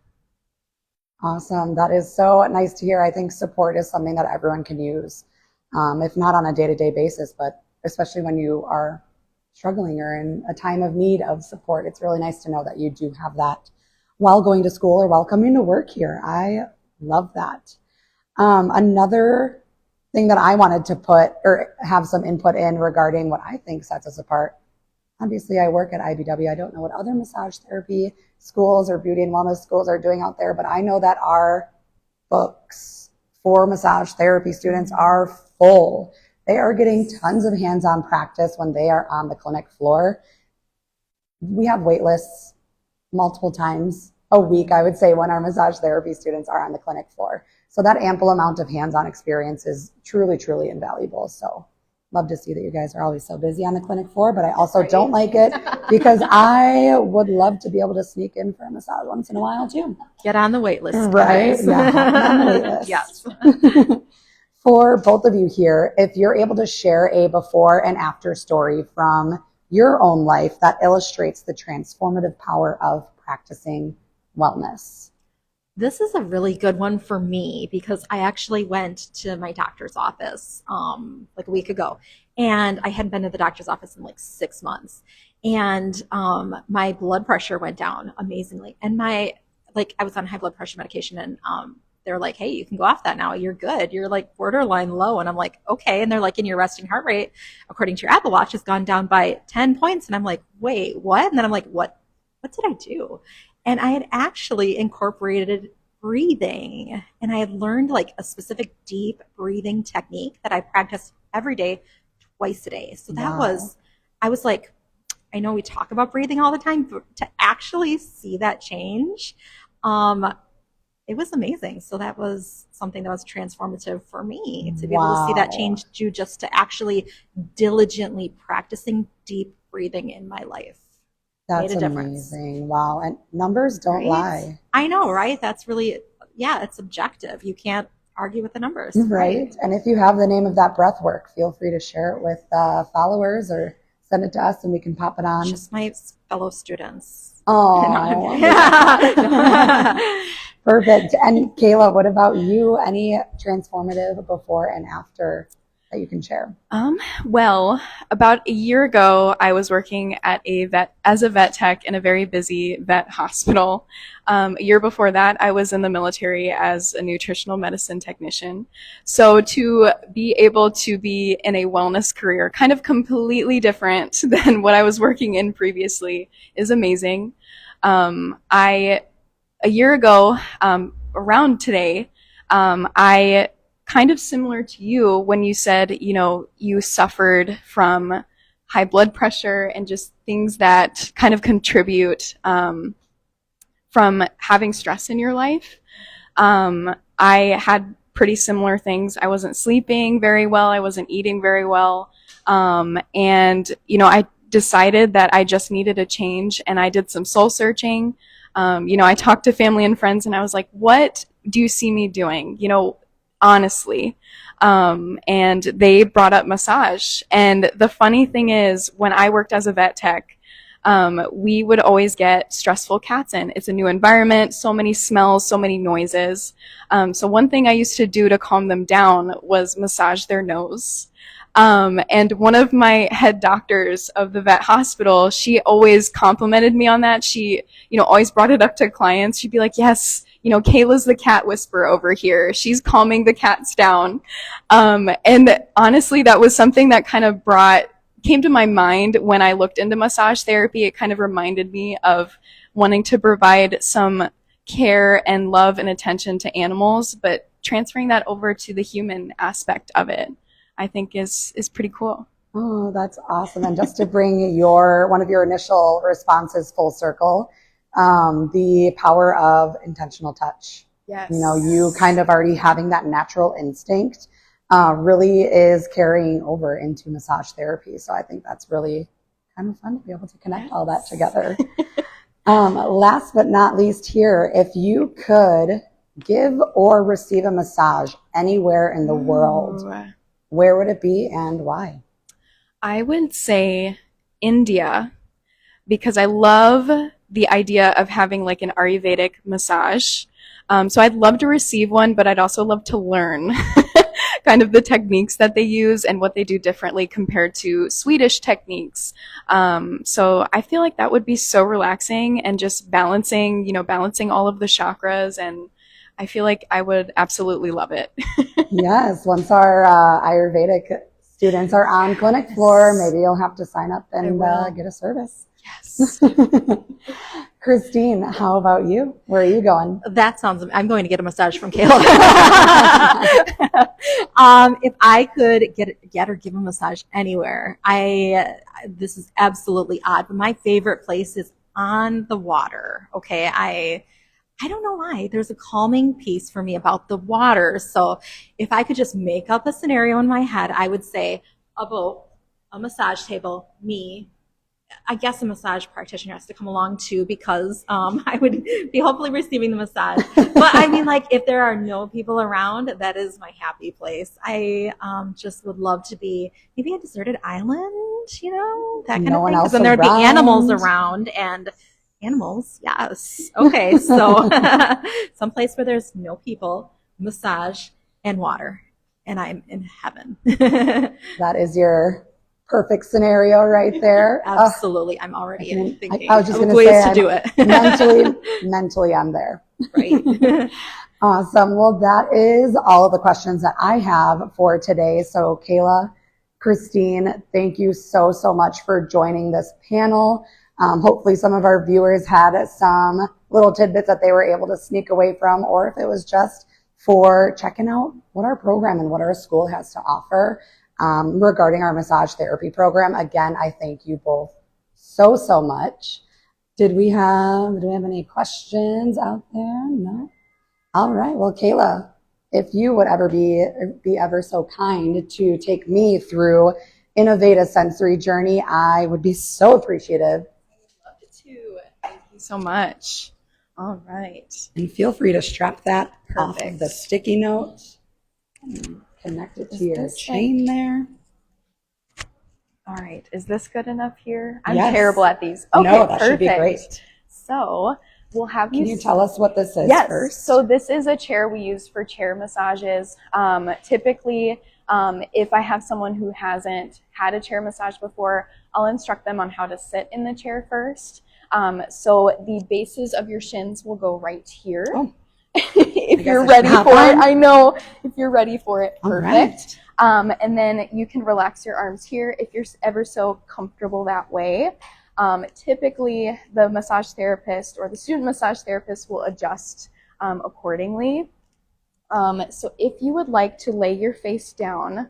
Awesome. That is so nice to hear. I think support is something that everyone can use, if not on a day-to-day basis, but especially when you are struggling or in a time of need of support. It's really nice to know that you do have that while going to school or while coming to work here. I love that. Another thing that I wanted to put or have some input in regarding what I think sets us apart. Obviously, I work at IBW. I don't know what other massage therapy schools or beauty and wellness schools are doing out there, but I know that our books for massage therapy students are full. They are getting tons of hands-on practice when they are on the clinic floor. We have wait lists multiple times a week, I would say, when our massage therapy students are on the clinic floor. So that ample amount of hands-on experience is truly, truly invaluable. So love to see that you guys are always so busy on the clinic floor, but I also don't like it because I would love to be able to sneak in for a massage once in a while too. Get on the wait list. Right? Guys. Yeah, hop on the wait list. Yes. For both of you here, if you're able to share a before and after story from your own life that illustrates the transformative power of practicing wellness. This is a really good one for me because I actually went to my doctor's office like a week ago, and I hadn't been to the doctor's office in like 6 months, and my blood pressure went down amazingly, and I was on high blood pressure medication, and they're like, hey, you can go off that now. You're good. You're like borderline low. And I'm like, okay. And they're like, and your resting heart rate, according to your Apple Watch, has gone down by 10 points. And I'm like, wait, what? And then I'm like, what did I do? And I had actually incorporated breathing, and I had learned like a specific deep breathing technique that I practiced every day, twice a day. So that was, I was like, I know we talk about breathing all the time, but to actually see that change, it was amazing. So that was something that was transformative for me to be able to see that change due just to actually diligently practicing deep breathing in my life. That's amazing. Wow. And numbers don't lie. I know, right? That's really, it's objective. You can't argue with the numbers. Right. And if you have the name of that breath work, feel free to share it with followers or send it to us and we can pop it on. Just my fellow students. Oh, perfect. And Kayla, what about you? Any transformative before and after that you can share? Well, about a year ago, I was working at as a vet tech in a very busy vet hospital. A year before that, I was in the military as a nutritional medicine technician. So to be able to be in a wellness career, kind of completely different than what I was working in previously, is amazing. A year ago, around today, I kind of similar to you when you said, you suffered from high blood pressure and just things that kind of contribute from having stress in your life. I had pretty similar things. I wasn't sleeping very well. I wasn't eating very well. And, you know, I decided that I just needed a change, and I did some soul searching. You know, I talked to family and friends, and I was like, what do you see me doing? You know, honestly. And they brought up massage. And the funny thing is, when I worked as a vet tech, we would always get stressful cats in. It's a new environment, so many smells, so many noises. So one thing I used to do to calm them down was massage their nose. And one of my head doctors of the vet hospital, she always complimented me on that. She, you know, always brought it up to clients. She'd be like, yes, you know, Kayla's the cat whisperer over here. She's calming the cats down. And honestly, that was something that kind of came to my mind when I looked into massage therapy. It kind of reminded me of wanting to provide some care and love and attention to animals, but transferring that over to the human aspect of it, I think is pretty cool. Oh, that's awesome. And just to bring one of your initial responses full circle, the power of intentional touch. Yes. You know, you kind of already having that natural instinct really is carrying over into massage therapy. So I think that's really kind of fun to be able to connect all that together. Last but not least here, if you could give or receive a massage anywhere in the world, where would it be and why? I would say India, because I love the idea of having like an Ayurvedic massage. So I'd love to receive one, but I'd also love to learn kind of the techniques that they use and what they do differently compared to Swedish techniques. So I feel like that would be so relaxing and just balancing all of the chakras, and I feel like I would absolutely love it. Yes, once our Ayurvedic students are on clinic floor, maybe you'll have to sign up and get a service. Yes. Christine, how about you? Where are you going? I'm going to get a massage from Kayla. If I could get or give a massage anywhere, this is absolutely odd, but my favorite place is on the water. Okay. I don't know why. There's a calming piece for me about the water. So if I could just make up a scenario in my head, I would say a boat, a massage table, me. I guess a massage practitioner has to come along too, because I would be hopefully receiving the massage. But I mean, like, if there are no people around, that is my happy place. I just would love to be maybe a deserted island, you know, that kind of thing. Because then there'd be animals around, and animals, yes. Okay, so someplace where there's no people, massage, and water, and I'm in heaven. That is your perfect scenario right there. Absolutely. I'm already thinking I was just of going ways to to do it. mentally, I'm there. Right. Awesome. Well, that is all of the questions that I have for today. So Kayla, Christine, thank you so, so much for joining this panel. Hopefully some of our viewers had some little tidbits that they were able to sneak away from, or if it was just for checking out what our program and what our school has to offer. Regarding our massage therapy program. Again, I thank you both so, so much. Do we have any questions out there? No? All right. Well, Kayla, if you would ever be ever so kind to take me through Innovative Sensory Journey, I would be so appreciative. I'd love to. Thank you so much. All right. And feel free to strap that off of the sticky note. Connect it to your chain there. All right. Is this good enough here? I'm Yes. terrible at these. Okay, no, that perfect. should be great. So we'll have Can you tell us what this is first? So this is a chair we use for chair massages. Typically, if I have someone who hasn't had a chair massage before, I'll instruct them on how to sit in the chair first. So the bases of your shins will go right here. Oh. If you're ready for it, I know. If you're ready for it, perfect. Right. And then you can relax your arms here if you're ever so comfortable that way. Typically, the massage therapist or the student massage therapist will adjust accordingly. So if you would like to lay your face down,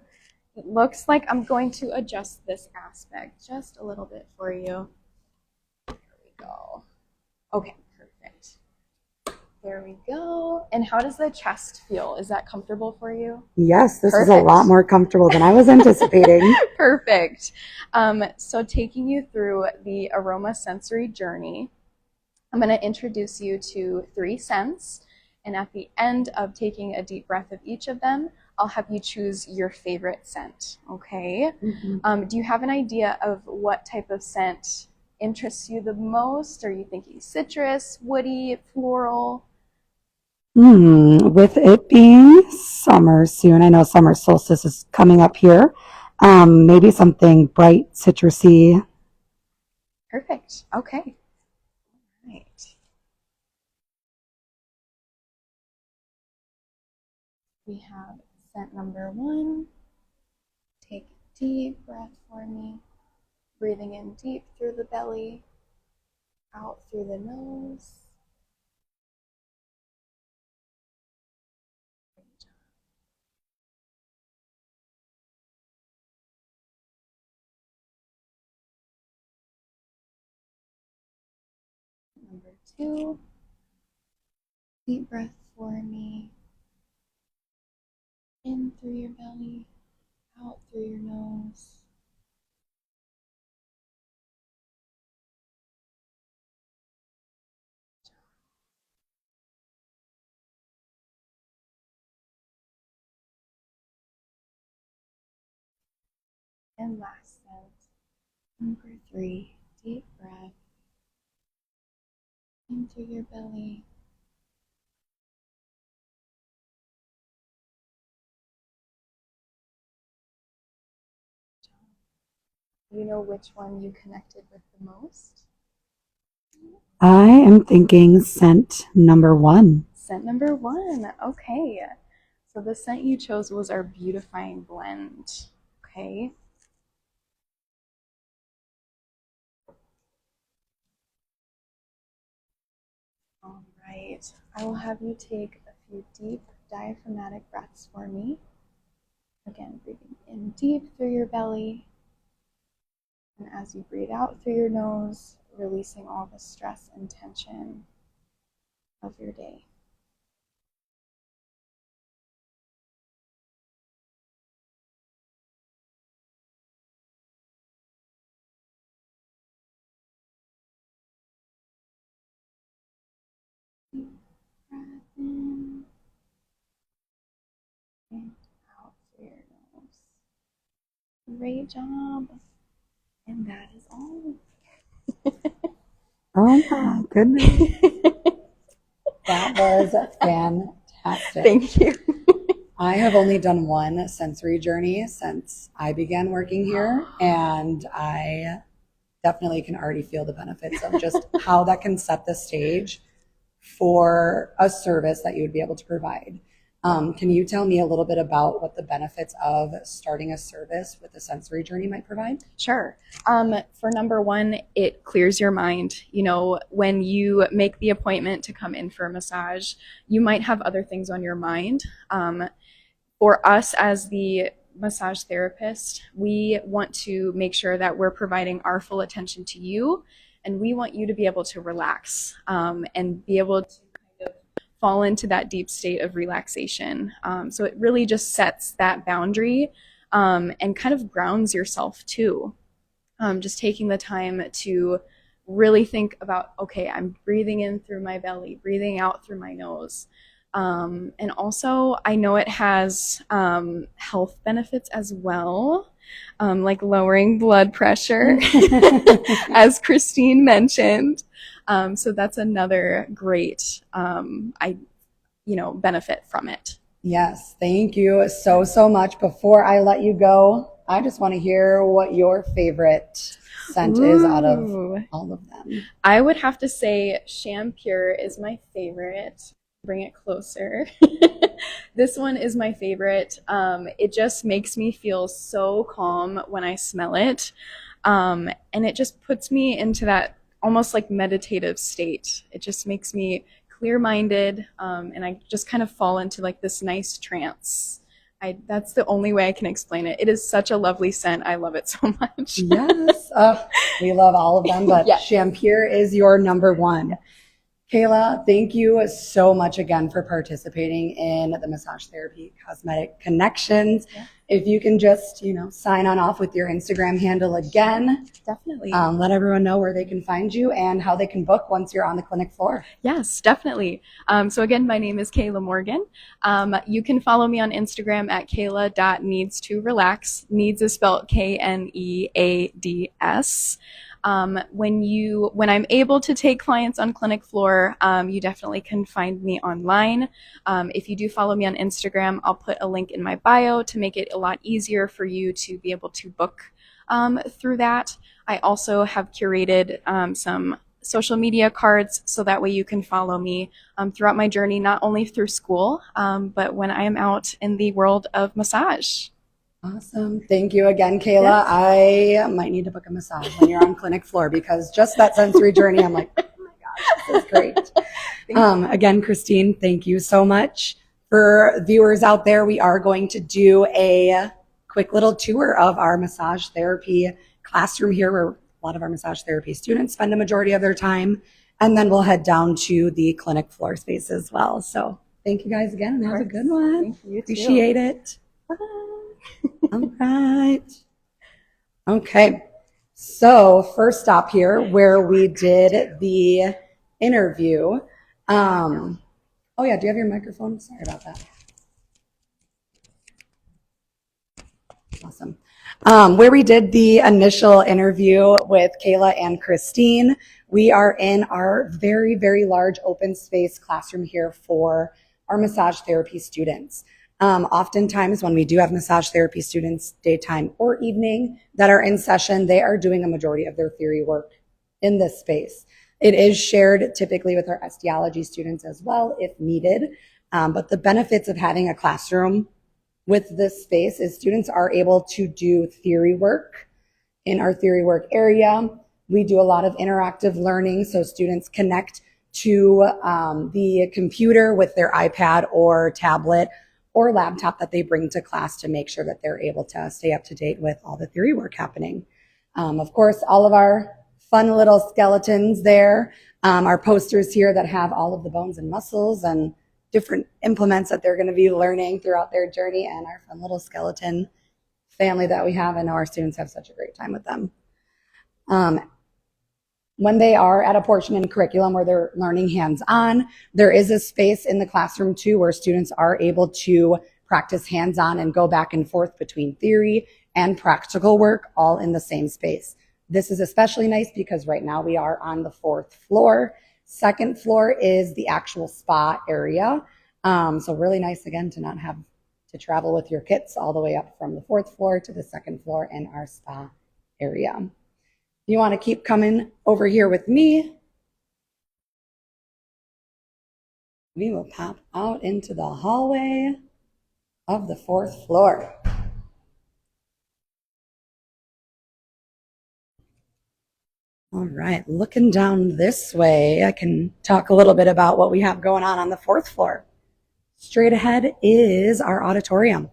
it looks like I'm going to adjust this aspect just a little bit for you. There we go. Okay, perfect. There we go. And how does the chest feel? Is that comfortable for you? Yes, this is a Perfect. lot more comfortable than I was anticipating. Perfect. So taking you through the aroma sensory journey, I'm going to introduce you to 3 scents. And at the end of taking a deep breath of each of them, I'll have you choose your favorite scent. Okay? Mm-hmm. Do you have an idea of what type of scent interests you the most? Are you thinking citrus, woody, floral? With it being summer soon, I know summer solstice is coming up here. Maybe something bright, citrusy. Perfect. Okay. Right. We have scent number 1. Take a deep breath for me. Breathing in deep through the belly, out through the nose. Number 2, deep breath for me. In through your belly, out through your nose. And last scent, number 3, deep breath. In through your belly. You know which one you connected with the most? I am thinking scent number 1. Scent number 1. Okay. So the scent you chose was our beautifying blend. Okay. All right. I will have you take a few deep diaphragmatic breaths for me. Again, breathing in deep through your belly. And as you breathe out through your nose, releasing all the stress and tension of your day. Deep breath in and out through your nose. Great job. And that is all. Oh my goodness. That was fantastic. Thank you. I have only done one sensory journey since I began working here, and I definitely can already feel the benefits of just how that can set the stage for a service that you would be able to provide. Can you tell me a little bit about what the benefits of starting a service with a sensory journey might provide? Sure. For number 1, it clears your mind. You know, when you make the appointment to come in for a massage, you might have other things on your mind. For us as the massage therapist, we want to make sure that we're providing our full attention to you, and we want you to be able to relax and be able to kind of fall into that deep state of relaxation. So it really just sets that boundary and kind of grounds yourself too. Just taking the time to really think about, okay, I'm breathing in through my belly, breathing out through my nose. And also, I know it has health benefits as well, like lowering blood pressure, as Christine mentioned. So that's another great, benefit from it. Yes, thank you so much. Before I let you go, I just want to hear what your favorite scent is out of all of them. I would have to say Shampure is my favorite. Bring it closer. This one is my favorite. It just makes me feel so calm when I smell it. And it just puts me into that almost like meditative state. It just makes me clear-minded, and I just kind of fall into like this nice trance. That's the only way I can explain it. It is such a lovely scent. I love it so much. Yes, we love all of them, but Yes. Shampure is your number 1. Kayla, thank you so much again for participating in the Massage Therapy Cosmetic Connections. Yeah. If you can just, sign on off with your Instagram handle again. Definitely. Let everyone know where they can find you and how they can book once you're on the clinic floor. Yes, definitely. So again, my name is Kayla Morgan. You can follow me on Instagram at kayla.needs2relax. Needs is spelled K-N-E-A-D-S. When I'm able to take clients on clinic floor, you definitely can find me online. If you do follow me on Instagram, I'll put a link in my bio to make it a lot easier for you to be able to book through that. I also have curated some social media cards so that way you can follow me throughout my journey, not only through school, but when I am out in the world of massage. Awesome. Thank you again, Kayla. Yes. I might need to book a massage when you're on clinic floor because just that sensory journey, I'm like, oh my gosh, this is great. Again, Christine, thank you so much. For viewers out there, we are going to do a quick little tour of our massage therapy classroom here where a lot of our massage therapy students spend a majority of their time. And then we'll head down to the clinic floor space as well. So thank you guys again and have a good one. Thank you. Appreciate it. Bye. All right. Okay. So first stop here where we did the interview. Oh yeah, do you have your microphone? Sorry about that. Awesome. Where we did the initial interview with Kayla and Christine, we are in our very, very large open space classroom here for our massage therapy students. Oftentimes when we do have massage therapy students, daytime or evening, that are in session, they are doing a majority of their theory work in this space. It is shared typically with our osteology students as well if needed. But the benefits of having a classroom with this space is students are able to do theory work in our theory work area. We do a lot of interactive learning, so students connect to the computer with their iPad or tablet or laptop that they bring to class to make sure that they're able to stay up to date with all the theory work happening. Of course, all of our fun little skeletons there, our posters here that have all of the bones and muscles and different implements that they're going to be learning throughout their journey, and our fun little skeleton family that we have. I know our students have such a great time with them. When they are at a portion in curriculum where they're learning hands-on, there is a space in the classroom too where students are able to practice hands-on and go back and forth between theory and practical work all in the same space. This is especially nice because right now we are on the 4th floor. 2nd floor is the actual spa area. So really nice again to not have to travel with your kits all the way up from the 4th floor to the 2nd floor in our spa area. You want to keep coming over here with me, we will pop out into the hallway of the 4th floor. All right, looking down this way, I can talk a little bit about what we have going on the 4th floor. Straight ahead is our auditorium.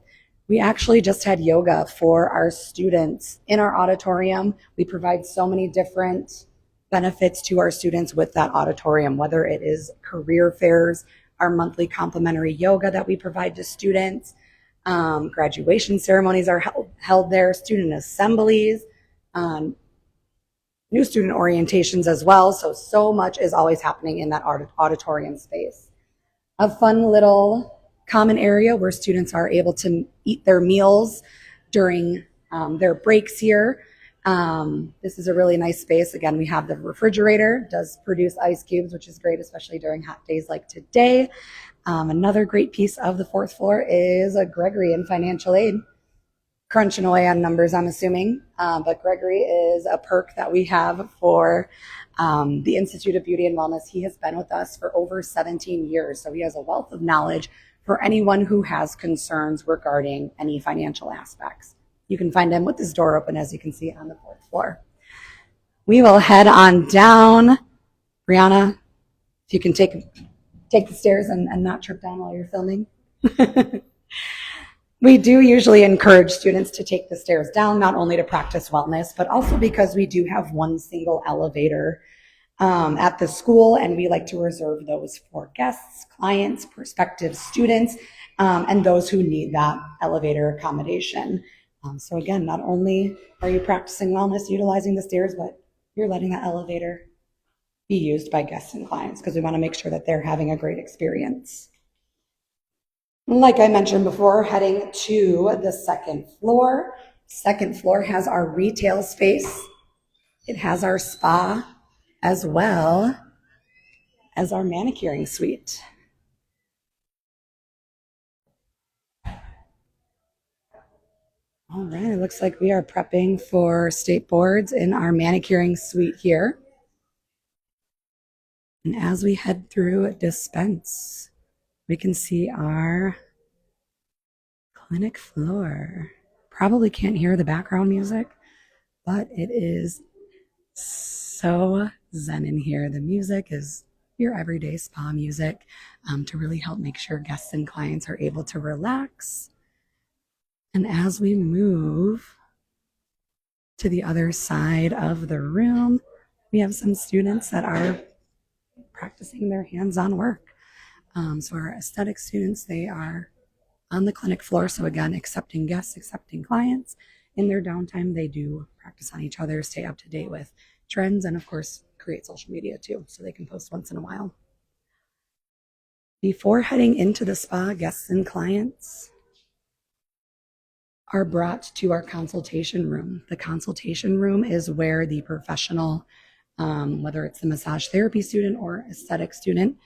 We actually just had yoga for our students in our auditorium. We provide so many different benefits to our students with that auditorium, whether it is career fairs, our monthly complimentary yoga that we provide to students, graduation ceremonies are held there, student assemblies, new student orientations as well. So much is always happening in that auditorium space. A fun little common area where students are able to eat their meals during their breaks here. This is a really nice space. Again, we have the refrigerator, does produce ice cubes, which is great, especially during hot days like today. Another great piece of the 4th floor is a Gregory in financial aid. Crunching away on numbers, I'm assuming. But Gregory is a perk that we have for the Institute of Beauty and Wellness. He has been with us for over 17 years, so he has a wealth of knowledge for anyone who has concerns regarding any financial aspects. You can find him with his door open, as you can see on the 4th floor. We will head on down. Brianna, if you can take the stairs and not trip down while you're filming. We do usually encourage students to take the stairs down, not only to practice wellness, but also because we do have one single elevator at the school, and we like to reserve those for guests, clients, prospective students, and those who need that elevator accommodation. So again, not only are you practicing wellness utilizing the stairs, but you're letting that elevator be used by guests and clients because we want to make sure that they're having a great experience. Like I mentioned before, heading to the second floor. Second floor has our retail space. It has our spa as well as our manicuring suite. All right, it looks like we are prepping for state boards in our manicuring suite here. And as we head through dispense, we can see our clinic floor. Probably can't hear the background music, but it is so zen in here. The music is your everyday spa music to really help make sure guests and clients are able to relax. And as we move to the other side of the room, we have some students that are practicing their hands-on work. So our aesthetic students, they are on the clinic floor. So again, accepting guests, accepting clients. In their downtime, they do practice on each other, stay up to date with trends, and of course, create social media too, so they can post once in a while. Before heading into the spa, guests and clients are brought to our consultation room. The consultation room is where the professional, whether it's the massage therapy student or aesthetic student,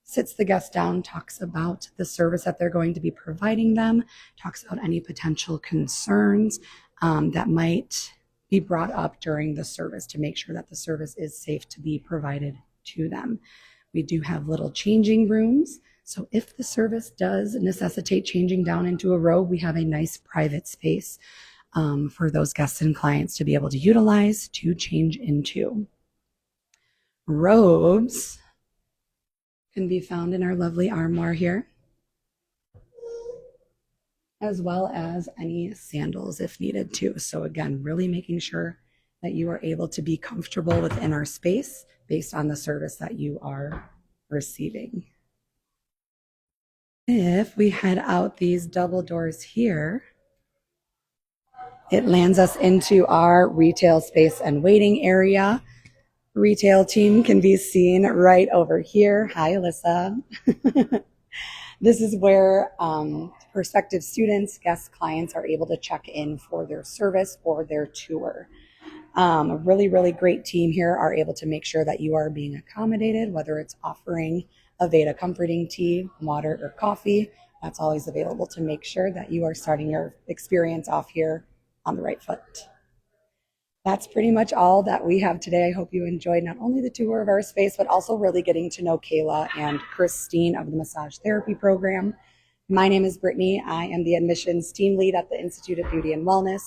sits the guest down, talks about the service that they're going to be providing them, talks about any potential concerns that might be brought up during the service to make sure that the service is safe to be provided to them. We do have little changing rooms. So if the service does necessitate changing down into a robe, we have a nice private space for those guests and clients to be able to utilize to change into. Robes can be found in our lovely armoire here, as well as any sandals if needed too. So again, really making sure that you are able to be comfortable within our space based on the service that you are receiving. If we head out these double doors here, it lands us into our retail space and waiting area. Retail team can be seen right over here. Hi, Alyssa. This is where prospective students, guests, clients are able to check in for their service or their tour. A really, really great team here are able to make sure that you are being accommodated, whether it's offering a Veda comforting tea, water, or coffee. That's always available to make sure that you are starting your experience off here on the right foot. That's pretty much all that we have today. I hope you enjoyed not only the tour of our space, but also really getting to know Kayla and Christine of the massage therapy program. My name is Brittany. I am the admissions team lead at the Institute of Beauty and Wellness.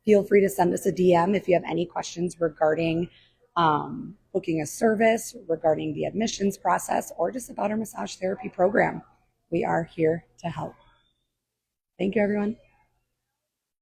Feel free to send us a DM if you have any questions regarding booking a service, regarding the admissions process, or just about our massage therapy program. We are here to help. Thank you, everyone.